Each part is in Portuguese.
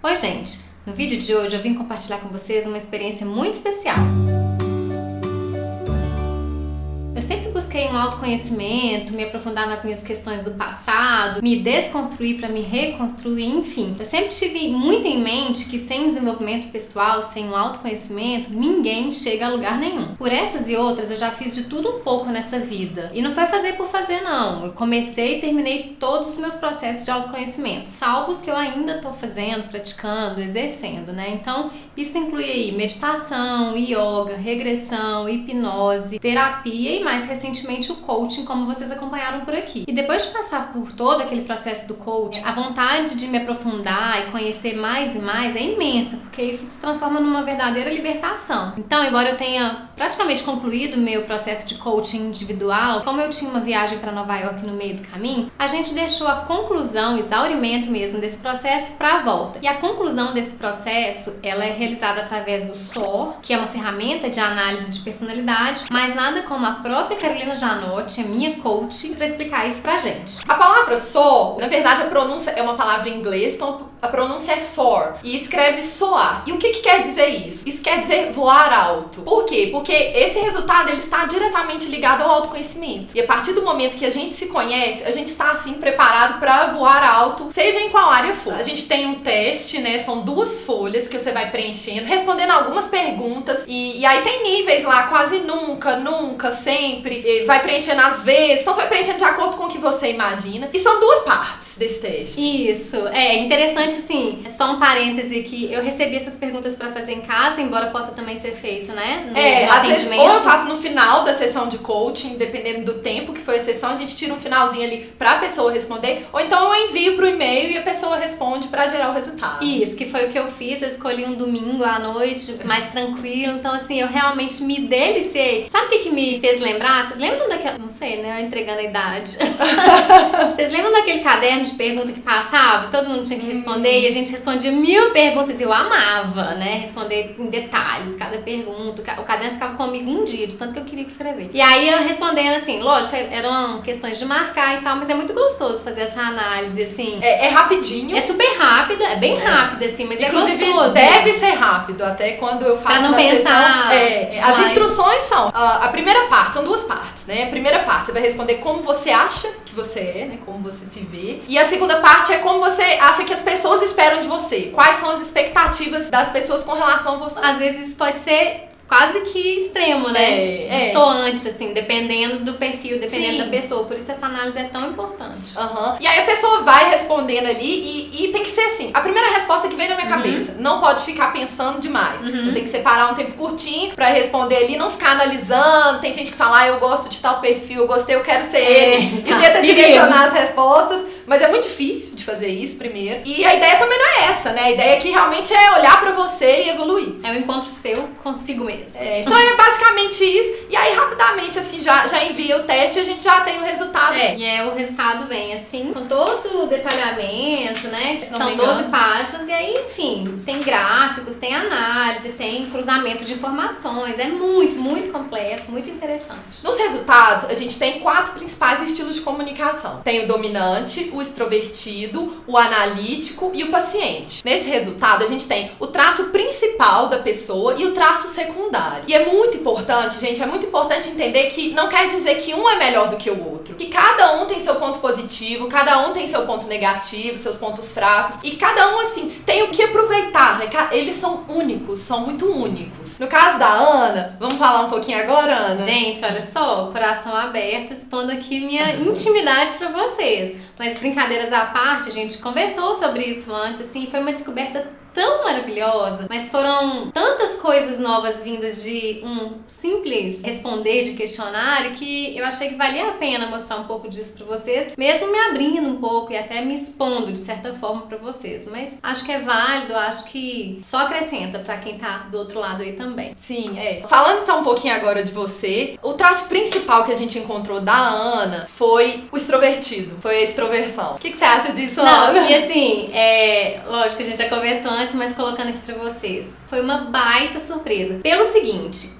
Oi, gente! No vídeo de hoje eu vim compartilhar com vocês uma experiência muito especial. Eu sempre busquei um autoconhecimento, me aprofundar nas minhas questões do passado, me desconstruir para me reconstruir, enfim. Eu sempre tive muito em mente que sem desenvolvimento pessoal, sem um autoconhecimento, ninguém chega a lugar nenhum. Por essas e outras, eu já fiz de tudo um pouco nessa vida. E não foi fazer por fazer, não. Eu comecei e terminei todos os meus processos de autoconhecimento, salvo os que eu ainda tô fazendo, praticando, exercendo, né? Então, isso inclui aí meditação, yoga, regressão, hipnose, terapia e mais recentemente o coaching, como vocês acompanharam por aqui. E depois de passar por todo aquele processo do coaching, a vontade de me aprofundar e conhecer mais e mais é imensa, porque isso se transforma numa verdadeira libertação. Então, embora eu tenha praticamente concluído o meu processo de coaching individual, como eu tinha uma viagem para Nova York no meio do caminho, a gente deixou a conclusão, o exaurimento mesmo desse processo para a volta. E a conclusão desse processo, ela é realizada através do SOR, que é uma ferramenta de análise de personalidade, mas nada como a própria Carolina Janotti, a minha coach, para explicar isso pra gente. A palavra SOR, na verdade a pronúncia é uma palavra em inglês, então a pronúncia é SOAR e escreve soar. E o que quer dizer isso? Isso quer dizer voar alto. Por quê? Porque esse resultado ele está diretamente ligado ao autoconhecimento. E a partir do momento que a gente se conhece, a gente está assim preparado para voar alto, seja em qual área for. A gente tem um teste, né? São 2 folhas que você vai preenchendo, respondendo algumas perguntas e aí tem níveis lá, quase nunca, nunca, sempre, vai preenchendo às vezes, então você vai preenchendo de acordo com o que você imagina. E são 2 partes desse teste. Isso, é interessante assim, é só um parêntese que eu recebi essas perguntas pra fazer em casa, embora possa também ser feito, né, no às vezes, atendimento. ou eu faço no final da sessão de coaching, dependendo do tempo que foi a sessão, a gente tira um finalzinho ali pra pessoa responder, ou então eu envio pro e-mail e a pessoa responde pra gerar o resultado. Isso, que foi o que eu fiz, eu escolhi um domingo à noite, mais tranquilo, então assim, eu realmente me deliciei. Sabe o que me fez lembrar? Vocês lembram daquela, não sei, né, eu entregando a idade. Vocês lembram daquele caderno de pergunta que passava? Todo mundo tinha que responder e a gente respondia 1000 perguntas e eu amava, né, responder em detalhes cada pergunta. O caderno ficava comigo um dia, de tanto que eu queria escrever. E aí eu respondendo assim, lógico, eram questões de marcar e tal, mas é muito gostoso fazer essa análise, assim. É rapidinho. É super rápido, é bem rápido, assim, mas inclusive, é gostoso. deve ser rápido, até quando eu faço pra não na pensar sessão. As instruções são, a primeira parte, são 2 partes, né? A primeira parte você vai responder como você acha que você é, né? Como você se vê. E a segunda parte é como você acha que as pessoas esperam de você. Quais são as expectativas das pessoas com relação a você. Às vezes pode ser quase que extremo, né? Distoante, assim, dependendo do perfil, dependendo da pessoa. Por isso essa análise é tão importante. E aí a pessoa vai respondendo ali e tem que ser assim, a primeira resposta que vem na minha cabeça. Não pode ficar pensando demais. Não tem que separar um tempo curtinho pra responder ali, não ficar analisando. Tem gente que fala, eu gosto de tal perfil, eu gostei, eu quero ser ele. E tenta direcionar as respostas. Mas é muito difícil de fazer isso primeiro. E a ideia também não é essa, né? A ideia aqui realmente é olhar pra você e evoluir. É um encontro seu consigo mesmo. Então é basicamente isso. E aí rapidamente assim já envia o teste e a gente já tem o resultado. E o resultado vem assim, com todo o detalhamento, né? Que são 12 páginas. E aí, enfim, tem gráficos, tem análise, tem cruzamento de informações. É muito, muito completo, muito interessante. Nos resultados, a gente tem 4 principais estilos de comunicação. Tem o dominante, o extrovertido, o analítico e o paciente. Nesse resultado, a gente tem o traço principal da pessoa e o traço secundário. E é muito importante, gente, é muito importante entender que não quer dizer que um é melhor do que o outro. Que cada um tem seu ponto positivo, cada um tem seu ponto negativo, seus pontos fracos. E cada um, assim, tem o que aproveitar, né? Eles são únicos, são muito únicos. No caso da Ana, vamos falar um pouquinho agora, Ana? Gente, olha só, coração aberto, expondo aqui minha intimidade pra vocês. Mas brincadeiras à parte, a gente conversou sobre isso antes, assim, foi uma descoberta tão maravilhosa, mas foram tantas coisas novas vindas de um simples responder de questionário que eu achei que valia a pena mostrar um pouco disso pra vocês, mesmo me abrindo um pouco e até me expondo de certa forma pra vocês. Mas acho que é válido, acho que que só acrescenta pra quem tá do outro lado aí também. Sim, Falando então um pouquinho agora de você, o traço principal que a gente encontrou da Ana foi o extrovertido, foi a extroversão. O que você acha disso, Ana? Não, e assim, lógico que a gente já conversou antes, mas colocando aqui pra vocês. Foi uma baita surpresa. Pelo seguinte,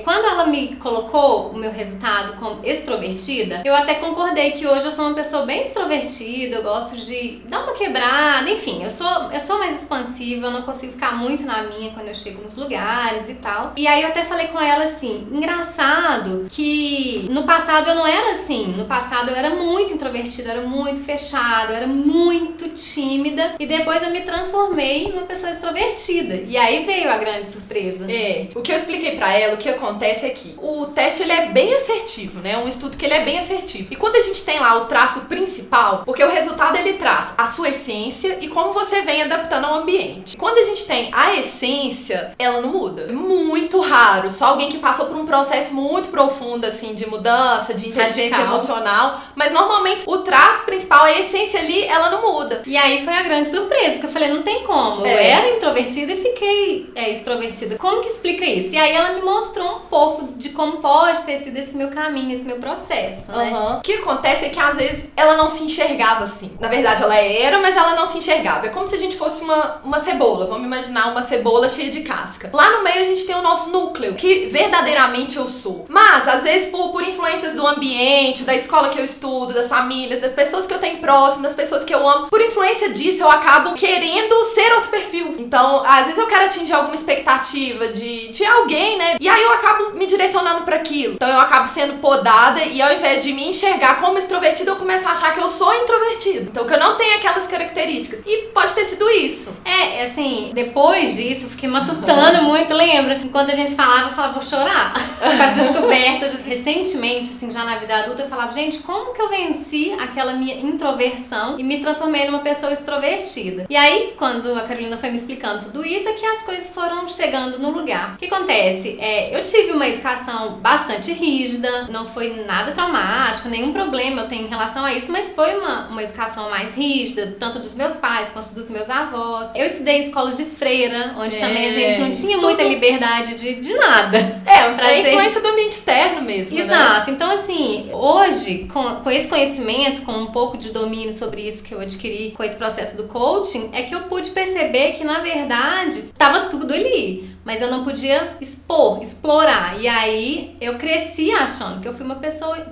quando ela me colocou o meu resultado como extrovertida, eu até concordei que hoje eu sou uma pessoa bem extrovertida, eu gosto de dar uma quebrada, enfim, eu sou mais expansiva, eu não consigo ficar muito na minha quando eu chego nos lugares e tal. E aí eu até falei com ela assim, engraçado que no passado eu não era assim, no passado eu era muito introvertida, eu era muito fechada, eu era muito tímida e depois eu me transformei numa pessoa extrovertida. E aí veio a grande surpresa. O que eu expliquei pra ela, o que acontece é que o teste ele é bem assertivo, né? Um estudo que ele é bem assertivo. E quando a gente tem lá o traço principal, porque o resultado ele traz a sua essência e como você vem adaptando ao ambiente. Quando a gente tem a essência, ela não muda. É muito raro. Só alguém que passou por um processo muito profundo, assim, de mudança, de inteligência emocional. Mas normalmente o traço principal, a essência ali, ela não muda. E aí foi a grande surpresa, porque eu falei, não tem como. Eu era introvertida e fiquei extrovertida. Como que explica isso? E aí ela me mostrou um pouco de como pode ter sido esse meu caminho, esse meu processo, né? O que acontece é que às vezes ela não se enxergava assim. Na verdade ela era, mas ela não se enxergava. É como se a gente fosse uma cebola. Vamos imaginar uma cebola cheia de casca. Lá no meio a gente tem o nosso núcleo, que verdadeiramente eu sou. Mas às vezes por influências do ambiente, da escola que eu estudo, das famílias, das pessoas que eu tenho próximo, das pessoas que eu amo, por influência disso eu acabo querendo ser outro perfil. Então às vezes eu quero atingir alguma expectativa de alguém, né? E aí eu acabo me direcionando pra aquilo. Então eu acabo sendo podada e ao invés de me enxergar como extrovertida, eu começo a achar que eu sou introvertida. Então que eu não tenho aquelas características. E pode ter sido isso. Assim, depois disso eu fiquei matutando muito, lembra? Enquanto a gente falava, eu falava, vou chorar. Com as descobertas. Recentemente, assim, já na vida adulta, eu falava, gente, como que eu venci aquela minha introversão e me transformei numa pessoa extrovertida? E aí, quando a Carolina foi me explicando tudo isso, é que as coisas foram chegando no lugar. O que acontece? Eu tive uma educação bastante rígida, não foi nada traumático, nenhum problema eu tenho em relação a isso, mas foi uma educação mais rígida, tanto dos meus pais quanto dos meus avós. Eu estudei em escolas de freira, onde também a gente não tinha muita liberdade de nada. Pra influência do ambiente externo mesmo. Exato. Né? Então, assim, hoje, com esse conhecimento, com um pouco de domínio sobre isso que eu adquiri com esse processo do coaching, é que eu pude perceber que, na verdade, tava tudo ali. Mas eu não podia explorar. E aí, eu cresci achando que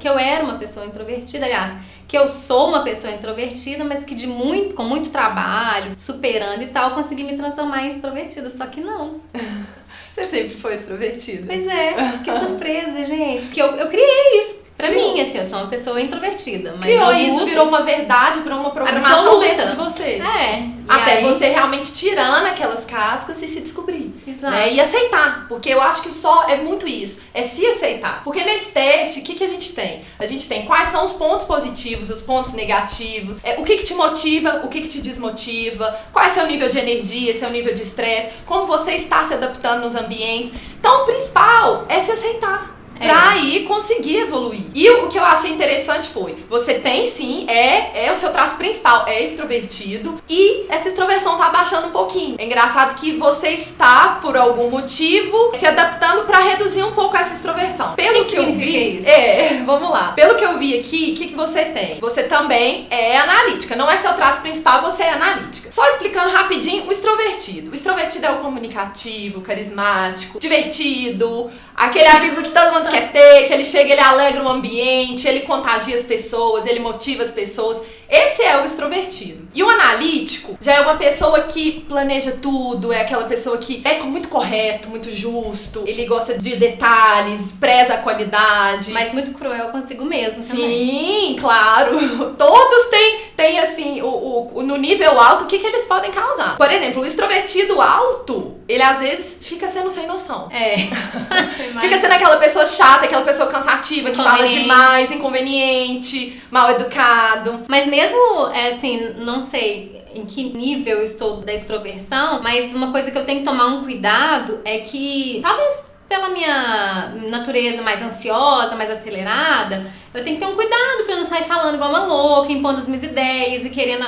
eu era uma pessoa introvertida, aliás, que eu sou uma pessoa introvertida, mas que com muito trabalho, superando e tal, eu consegui me transformar em extrovertida, só que não. Você sempre foi extrovertida. Pois que surpresa, gente. Porque eu criei isso. Pra mim, assim, eu sou uma pessoa introvertida. Mas criou isso, virou uma verdade, virou uma programação absoluta dentro de você. Até você realmente tirando aquelas cascas e se descobrir. Exato. Né? E aceitar. Porque eu acho que só é muito isso. É se aceitar. Porque nesse teste, o que a gente tem? A gente tem quais são os pontos positivos, os pontos negativos, o que te motiva, o que te desmotiva, qual é seu nível de energia, seu nível de estresse, como você está se adaptando nos ambientes. Então, o principal é se aceitar. Pra aí conseguir evoluir. E o que eu achei interessante foi, você tem sim, o seu traço principal é extrovertido e essa extroversão tá baixando um pouquinho. É engraçado que você está, por algum motivo, se adaptando pra reduzir um pouco essa extroversão. Pelo que eu vi, isso? Vamos lá. Pelo que eu vi aqui, o que você tem? Você também é analítica, não é seu traço principal, você é analítica. Só explicando rapidinho o extrovertido. O extrovertido é o comunicativo, carismático, divertido, aquele amigo que todo mundo quer ter, que ele chega, ele alegra o ambiente, ele contagia as pessoas, ele motiva as pessoas. Esse é o extrovertido. E o analítico já é uma pessoa que planeja tudo, é aquela pessoa que é muito correto, muito justo, ele gosta de detalhes, preza a qualidade. Mas muito cruel consigo mesmo também. Sim, claro. Todos têm assim, no nível alto, o que eles podem causar. Por exemplo, o extrovertido alto, ele às vezes fica sendo sem noção. Fica sendo aquela pessoa chata, aquela pessoa cansativa, que fala demais, inconveniente, mal educado. Mas mesmo, assim, não sei em que nível eu estou da extroversão, mas uma coisa que eu tenho que tomar um cuidado é que, talvez pela minha natureza mais ansiosa, mais acelerada, eu tenho que ter um cuidado pra não sair falando igual uma louca, impondo as minhas ideias e querendo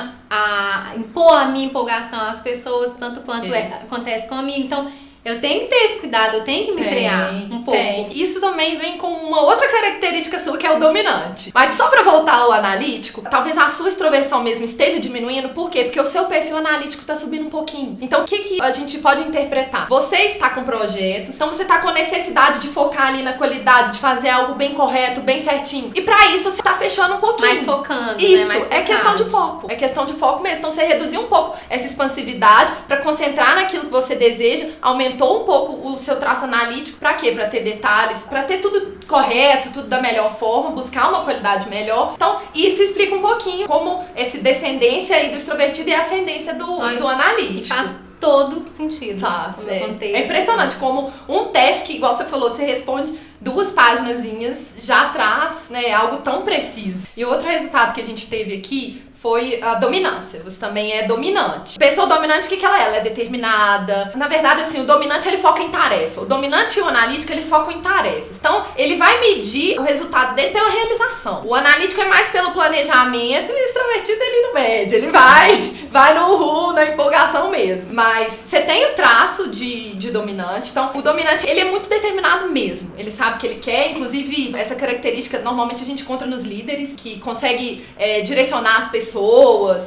impor a minha empolgação às pessoas, tanto quanto acontece comigo. Então, eu tenho que ter esse cuidado, eu tenho que me frear um pouco. Isso também vem com uma outra característica sua, que é o dominante. Mas só pra voltar ao analítico, talvez a sua extroversão mesmo esteja diminuindo. Por quê? Porque o seu perfil analítico tá subindo um pouquinho. Então, o que a gente pode interpretar? Você está com projetos, então você tá com necessidade de focar ali na qualidade, de fazer algo bem correto, bem certinho. E pra isso, você tá fechando um pouquinho. Mais focando, isso, né? É questão de foco. É questão de foco mesmo. Então, você reduziu um pouco essa expansividade pra concentrar naquilo que você deseja, aumentou um pouco o seu traço analítico. Pra quê? Pra ter detalhes, pra ter tudo correto, tudo da melhor forma, buscar uma qualidade melhor. Então, isso explica um pouquinho como essa descendência aí do extrovertido e a ascendência do analítico. E faz todo sentido. Faz, é impressionante como um teste que, igual você falou, você responde 2 paginazinhas, já traz, né, algo tão preciso. E outro resultado que a gente teve aqui foi a dominância. Você também é dominante. Pessoa dominante, o que ela é? Ela é determinada. Na verdade, assim, o dominante, ele foca em tarefa. O dominante e o analítico, eles focam em tarefas. Então, ele vai medir o resultado dele pela realização. O analítico é mais pelo planejamento e o extrovertido, ele não mede. Ele vai no na empolgação mesmo. Mas você tem o traço de dominante. Então, o dominante, ele é muito determinado mesmo. Ele sabe o que ele quer. Inclusive, essa característica, normalmente, a gente encontra nos líderes, que consegue direcionar as pessoas.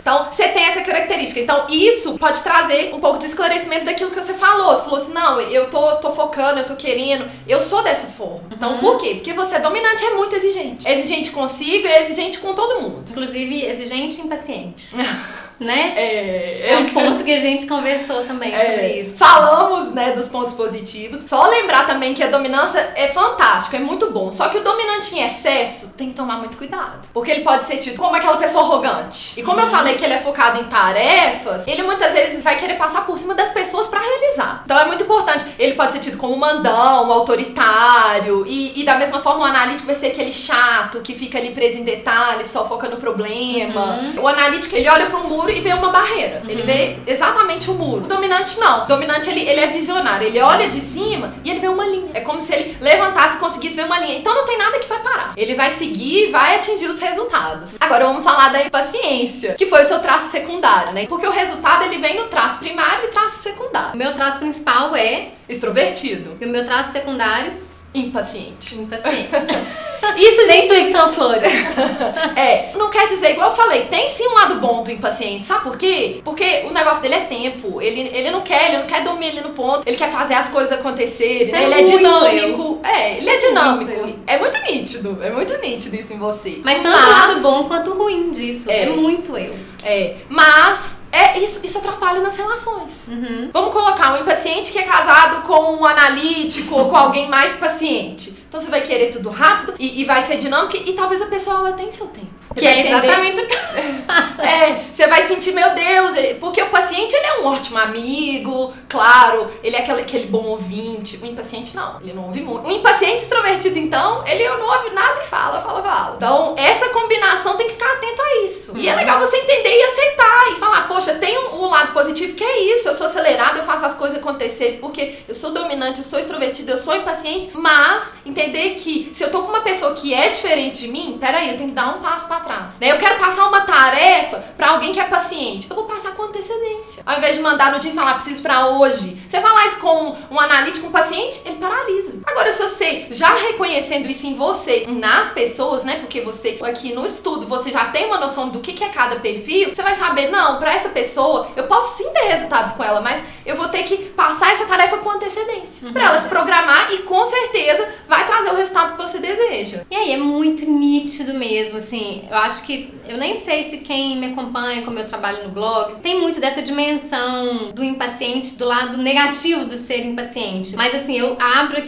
Então, você tem essa característica. Então, isso pode trazer um pouco de esclarecimento daquilo que você falou. Você falou assim, não, eu tô focando, eu tô querendo, eu sou dessa forma. Então, por quê? Porque você é dominante, é muito exigente. É exigente consigo e é exigente com todo mundo. Inclusive, exigente e impaciente. Né? É um ponto que a gente conversou também sobre isso. Falamos, né, dos pontos positivos. Só lembrar também que a dominância é fantástico, é muito bom. Só que o dominante em excesso tem que tomar muito cuidado. Porque ele pode ser tido como aquela pessoa arrogante. E como eu falei que ele é focado em tarefas, ele muitas vezes vai querer passar por cima das pessoas pra realizar. Então é muito importante. Ele pode ser tido como mandão, autoritário. E da mesma forma o analítico vai ser aquele chato que fica ali preso em detalhes, só foca no problema. O analítico, ele olha pro muro e vê uma barreira. Ele vê exatamente o muro. O dominante não. O dominante, ele é visionário. Ele olha de cima e ele vê uma linha. É como se ele levantasse e conseguisse ver uma linha. Então não tem nada que vai parar. Ele vai seguir e vai atingir os resultados. Agora vamos falar da impaciência, que foi o seu traço secundário, né? Porque o resultado, ele vem no traço primário e traço secundário. O meu traço principal é extrovertido. E o meu traço secundário? Impaciente. Isso, gente, tudo que são flores. Não quer dizer, igual eu falei, tem sim um lado bom do impaciente, sabe por quê? Porque o negócio dele é tempo, ele não quer dormir ali no ponto, ele quer fazer as coisas acontecerem, né? Ele é dinâmico. Ele é dinâmico. É muito nítido isso em você. Mas tanto o lado bom quanto o ruim disso, é muito eu. Mas isso atrapalha nas relações. Vamos colocar um impaciente que é casado com um analítico ou com alguém mais paciente. Então você vai querer tudo rápido e vai ser dinâmico e talvez a pessoa ela tenha seu tempo. Que é exatamente o que... Você vai sentir, meu Deus, porque o paciente, ele é um ótimo amigo, claro, ele é aquele bom ouvinte. O impaciente não, ele não ouve muito. O impaciente extrovertido, então, ele não ouve nada e fala. Então, essa combinação tem que ficar atento a isso. E é legal você entender e aceitar e falar, poxa, tem um lado positivo que é isso, eu sou acelerado, eu faço as coisas acontecerem porque eu sou dominante, eu sou extrovertido, eu sou impaciente, mas entender que se eu tô com uma pessoa que é diferente de mim, peraí, eu tenho que dar um passo pra trás. Eu quero passar uma tarefa pra alguém que é paciente. Eu vou passar com antecedência. Ao invés de mandar no dia e falar, preciso pra hoje. Você falar isso com um analítico, um paciente, ele paralisa. Agora, se você já reconhecendo isso em você, nas pessoas, né? Porque você, aqui no estudo, você já tem uma noção do que é cada perfil, você vai saber, não, pra essa pessoa, eu posso sim ter resultados com ela, mas eu vou ter que passar essa tarefa com antecedência. Pra ela se programar e, com certeza, vai trazer o resultado que você deseja. E aí, é muito nítido mesmo, assim. Eu acho que, eu nem sei se quem me acompanha, como eu trabalho no blog, tem muito dessa dimensão do impaciente, do lado negativo do ser impaciente. Mas assim,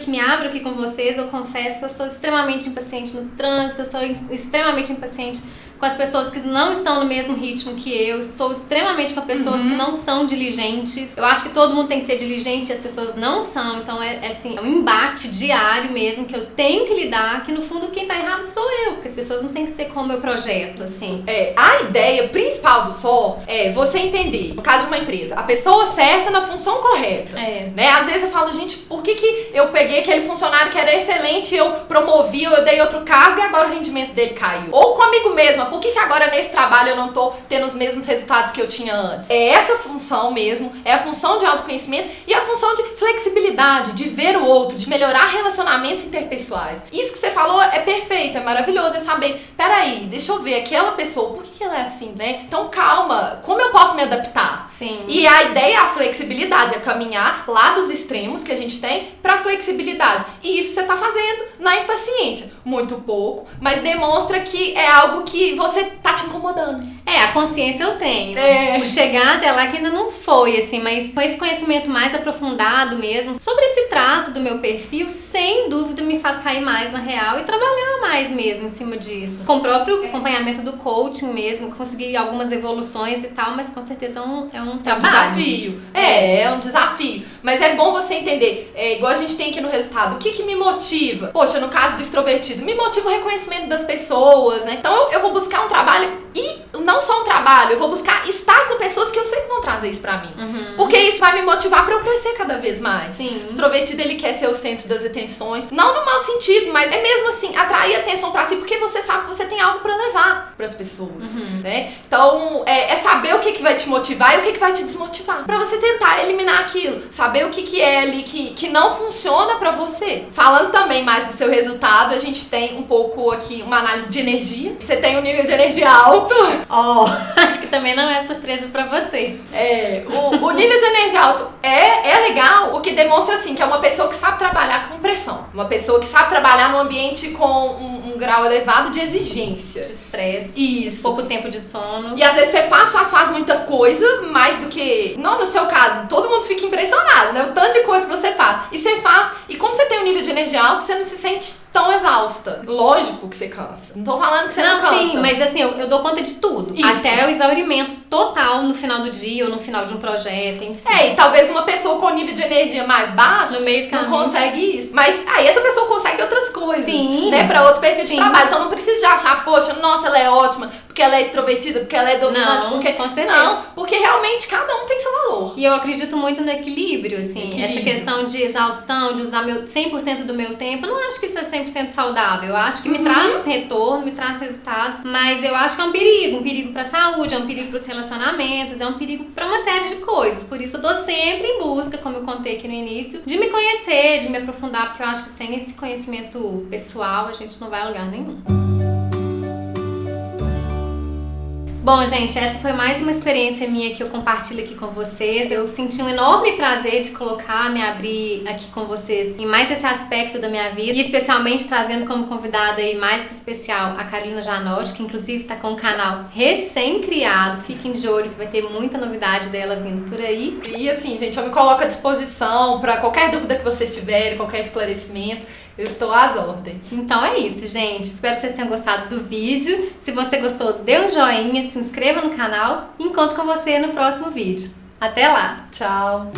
me abro aqui com vocês, eu confesso que eu sou extremamente impaciente no trânsito, eu sou extremamente impaciente com as pessoas que não estão no mesmo ritmo que eu, sou extremamente com pessoas que não são diligentes. Eu acho que todo mundo tem que ser diligente e as pessoas não são, então assim, é um embate diário mesmo que eu tenho que lidar, que no fundo quem tá errado sou eu, porque as pessoas não têm que ser como eu projeto, assim. A ideia principal do SOR é você entender, no caso de uma empresa, a pessoa certa na função correta. Né? Às vezes eu falo, gente, por que eu peguei aquele funcionário que era excelente, eu promovi, eu dei outro cargo e agora o rendimento dele caiu? Ou comigo mesma, por que agora nesse trabalho eu não tô tendo os mesmos resultados que eu tinha antes? É essa função mesmo, é a função de autoconhecimento e a função de flexibilidade, de ver o outro, de melhorar relacionamentos interpessoais. Isso que você falou é perfeito, é maravilhoso, é saber, peraí, deixa eu ver, aquela pessoa, por que ela é assim, né? Então calma, como eu posso me adaptar? Sim. E a ideia é a flexibilidade, é caminhar lá dos extremos que a gente tem pra flexibilidade. E isso você tá fazendo na impaciência. Muito pouco, mas demonstra que é algo que você tá te incomodando. A consciência eu tenho. O chegar até lá que ainda não foi, assim, mas com esse conhecimento mais aprofundado mesmo, sobre esse traço do meu perfil, sem dúvida me faz cair mais na real e trabalhar mais mesmo em cima disso. Com o próprio acompanhamento do coaching mesmo, consegui algumas evoluções e tal, mas com certeza é um trabalho. Desafio. É um desafio. Mas é bom você entender, igual a gente tem aqui no resultado, o que me motiva? Poxa, no caso do extrovertido, me motiva o reconhecimento das pessoas, né? Então eu vou buscar um trabalho e não só um trabalho, eu vou buscar estar com pessoas que eu sei que vão trazer isso pra mim. Porque isso vai me motivar pra eu crescer cada vez mais. Sim. O extrovertido, ele quer ser o centro das atenções, não no mau sentido, mas é mesmo assim, atrair atenção pra si, porque você sabe que você tem algo pra levar pras pessoas, né? Então, é saber o que vai te motivar e o que vai te desmotivar. Pra você tentar eliminar aquilo, saber o que é ali que não funciona pra você. Falando também mais do seu resultado, a gente tem um pouco aqui uma análise de energia. Você tem um nível de energia alto. Acho que também não é surpresa pra você. O nível de energia alto é legal, o que demonstra assim que é uma pessoa que sabe trabalhar com pressão. Uma pessoa que sabe trabalhar num ambiente com um grau elevado de exigência. De estresse. Isso. Pouco tempo de sono. E às vezes você faz muita coisa, mais do que... Não no seu caso, todo mundo fica impressionado, né? O tanto de coisa que você faz. E você faz, e como você tem um nível de energia alto, você não se sente tão exausta. Lógico que você cansa. Não tô falando que você não cansa. Sim, mas assim, eu dou conta de tudo. Isso. Até o exaurimento total no final do dia ou no final de um projeto em si. E talvez uma pessoa com nível de energia mais baixo no meio do caminho não consegue isso. Mas aí essa pessoa consegue outras coisas. Sim. Né? Pra outro perfil de trabalho. Então não precisa de achar, poxa, nossa, ela é ótima, porque ela é extrovertida, porque ela é dominante, não, porque... Com certeza. Não, porque realmente cada um tem seu valor. E eu acredito muito no equilíbrio, assim. Essa questão de exaustão, de usar 100% do meu tempo, eu não acho que isso é 100% saudável. Eu acho que me traz retorno, me traz resultados, mas eu acho que é um perigo pra saúde, é um perigo pros relacionamentos, é um perigo pra uma série de coisas. Por isso eu tô sempre em busca, como eu contei aqui no início, de me conhecer, de me aprofundar, porque eu acho que sem esse conhecimento pessoal a gente não vai a lugar nenhum. Bom, gente, essa foi mais uma experiência minha que eu compartilho aqui com vocês. Eu senti um enorme prazer de me abrir aqui com vocês em mais esse aspecto da minha vida, e especialmente trazendo como convidada aí mais que especial a Carolina Janotti, que inclusive está com um canal recém-criado. Fiquem de olho que vai ter muita novidade dela vindo por aí. E assim, gente, eu me coloco à disposição para qualquer dúvida que vocês tiverem, qualquer esclarecimento. Eu estou às ordens. Então é isso, gente. Espero que vocês tenham gostado do vídeo. Se você gostou, dê um joinha, se inscreva no canal e encontro com você no próximo vídeo. Até lá! Tchau!